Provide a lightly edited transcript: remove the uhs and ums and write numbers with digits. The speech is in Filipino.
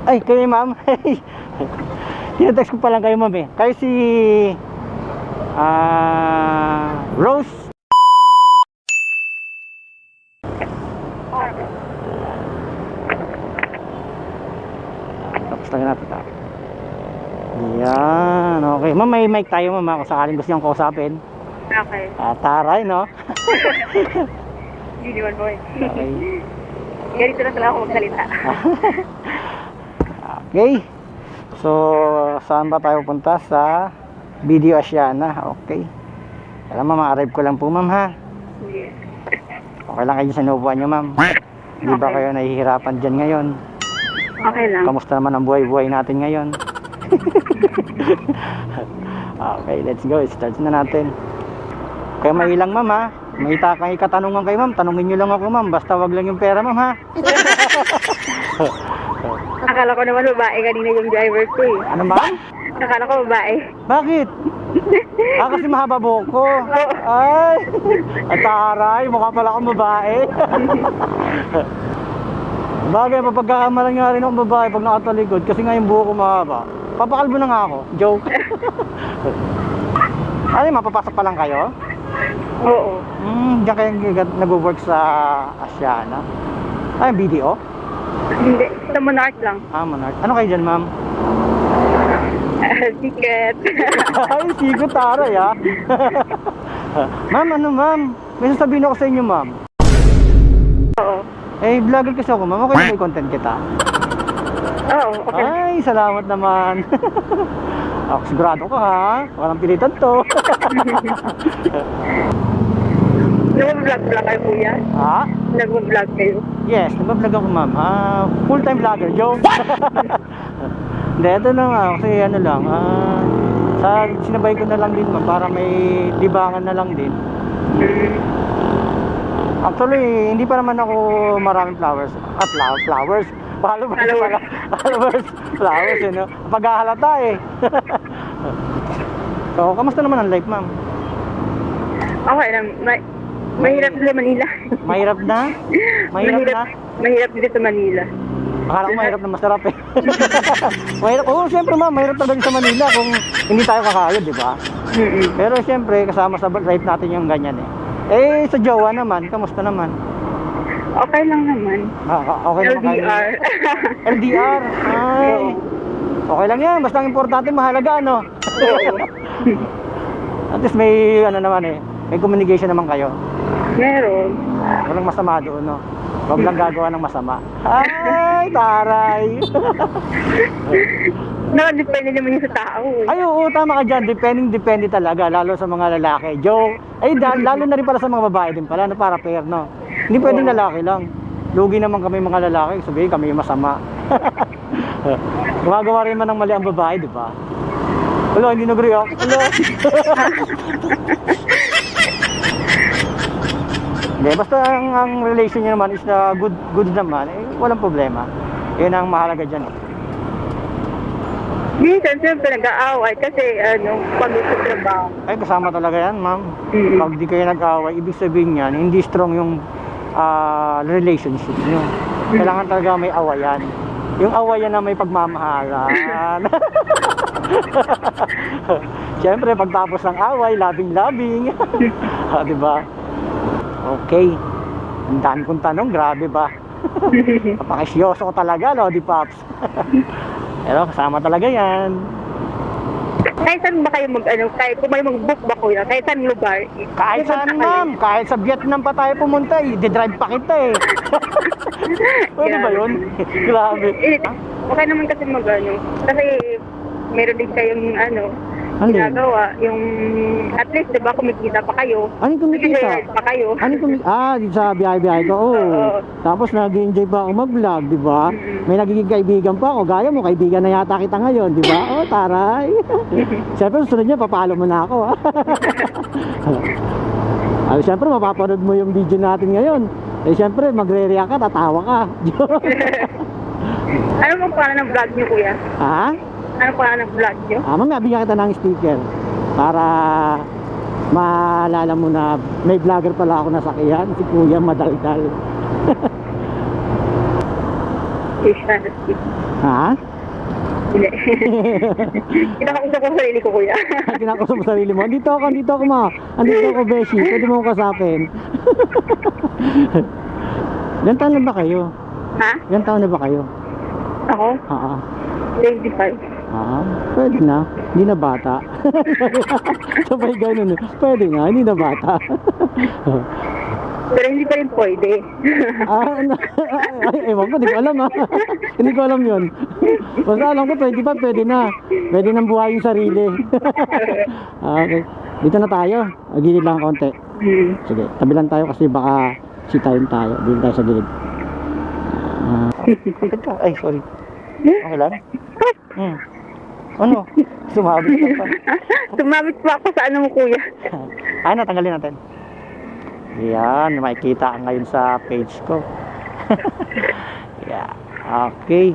Ay, kayo ma'am. Tinatext ko pa lang kayo ma'am eh. Kayo si Rose. Tapos lang natin ito. Yan, okay. Ma'am, may mic tayo ma'am kung sakaling gusto niyong kausapin. Okay. Taray, no? Hindi naman boy. Okay. Ganito na talaga ako magsalita. Okay. So, saan ba tayo punta? Sa Video Asiana. Okay. Alam ma'am, arrive ko lang po ma'am ha. Yes. Okay lang kayo sa inuupuan nyo ma'am. Di ba kayo nahihirapan dyan ngayon? Okay lang. Kamusta naman ang buhay-buhay natin ngayon? Okay, let's go. Start na natin. Kaya may ilang ma'am ha. May katanungan kayo ma'am. Tanungin nyo lang ako ma'am. Basta wag lang yung pera ma'am ha. Akala ko naman babae kanina yung driver ko eh. Ano ma'am? Akala ko babae. Bakit? Kasi mahaba buhok ko. Ay, ataray, mukha pala akong babae. Bagay, mapagkakamalan nga rin akong babae pag nakatalikod kasi nga yung buhok ko mahaba. Papakalbo na nga ako. Joke. Ano, mapapasok pa lang kayo? Oo. Diyan kayo nag-work sa Asiana. Ay, video? Hindi. Sa Monarch lang. Monarch. Ano kayo dyan, ma'am? Ticket. Ay, sigo taray ha. Ma'am, ano ma'am? May sasabihin ako sa inyo, ma'am. Oo. Eh, vlogger kasi ako, ma'am. Okay na may content kita. Oo, okay. Ay, salamat naman. Ako, sigurado ka ha. Walang pilitan to. Nag-vlog pala kayo kuya? Ha? Nag-vlog kayo? Yes, nag-vlog ako, ma'am. Full-time vlogger, joke. Hindi, ito na nga. Kasi ano lang, sinabay ko na lang din, ma'am. Para may libangan na lang din. Actually, hindi pa naman ako maraming followers. Flowers, you know. Paghahalata eh. So, kamusta naman ang life, ma'am? Okay lang. Mahirap sa Manila. Mahirap na? Mahirap dito sa Manila. Akala ko mahirap na masarap eh. Mahirap. Oo, siyempre ma'am, mahirap talaga sa Manila kung hindi tayo kakayod, di ba? Pero siyempre, kasama sa life natin yung ganyan eh. Eh, sa jowa naman, kamusta naman? Okay lang naman. Okay naman kayo? LDR. LDR? Ay. Okay lang yan, basta ang importante mahalaga, ano? At least may, ano naman eh, may communication naman kayo. Meron. Walang masama doon, no? Huwag lang gagawa ng masama. Ay, taray! Nakadepende naman yung sa tao eh. Ay, oo, tama ka dyan. Depende talaga, lalo sa mga lalaki. Joe, ay, lalo na rin pala sa mga babae din pala, no? Para fair, no? Hindi pwedeng lalaki lang. Lugi naman kami mga lalaki, sabihin kami yung masama. Gumagawa rin man ng mali ang babae, di ba? Wala, hindi nag-react. Wala. Hindi, basta ang relation niya naman is good naman, eh, walang problema. Yun ang mahalaga dyan. Minsan siyempre nag-aaway kasi pag sa trabaho. Ay, kasama talaga yan, ma'am. Pag di kayo nag-aaway, ibig sabihin yan, hindi strong yung relationship nyo. Kailangan talaga may awayan. Yung awayan na may pagmamahalan. Siyempre, pagtapos ng away, labing-labing. Diba? Okay. Ang dami kong tanong, grabe ba? Napakisyoso ko talaga, Lodi Pops. Pero kasama talaga yan. Kahit saan ba kayo kahit kung may mag-book ba kuya, kahit saan lugar? Kahit saan, ma'am, kahit sa Vietnam pa tayo pumunta, di-drive pa kita eh. Pwede ba yun? Grabe. Okay naman kasi kasi meron din kayong ginagawa, yung at least diba kumikita pa kayo. Anong kumikita? Pa kayo. Dito sa biyahe-biyahe ko, oo. Tapos nag-enjoy pa ako mag-vlog, di ba? May nagiging kaibigan pa ako, gaya mo, kaibigan na yata kita ngayon, di ba? Oh, taray. Siyempre, susunod niya, papalo mo na ako, ha? Siyempre, mapapanood mo yung video natin ngayon. Eh, siyempre, magre-react ka, tatawa ka. Ano bang pangalan ng vlog niyo, kuya? Ha? Ano pangalan ng vlog niyo? Mamaya bigyan kita ng sticker para maalala mo na may vlogger pala ako nasakyan, si Kuya Madaldal. Christianity. Ha? Hindi. Kinakausap ko sa sarili ko, kuya. Kinakausap mo sarili mo. Andito ako ma. Andito ako, Beshi. Pwede mo akong kasapin. Ilan taon na ba kayo? Ha? Ilan taon na ba kayo? Ako? Oo. 25. Pwede na. Hindi na bata. Sabay ganun. Pwede na, hindi na bata. Pero hindi pa rin pwede. Ewan ko, hindi ko alam ha. Hindi ko alam yun. Basta alam ko, 25, pwede na. Pwede nang buhayin yung sarili. Okay. Dito na tayo. Gilid lang konti. Sige, tabi lang tayo kasi baka sitayin tayo. Dito tayo sa gilid. Ay, sorry. Okay lang? Ano? Sumabit ka pa. Tumabit pa ako sa ano mo, kuya. Ay, natanggalin natin. Yan, makikita ka ngayon sa page ko. Yeah. Okay.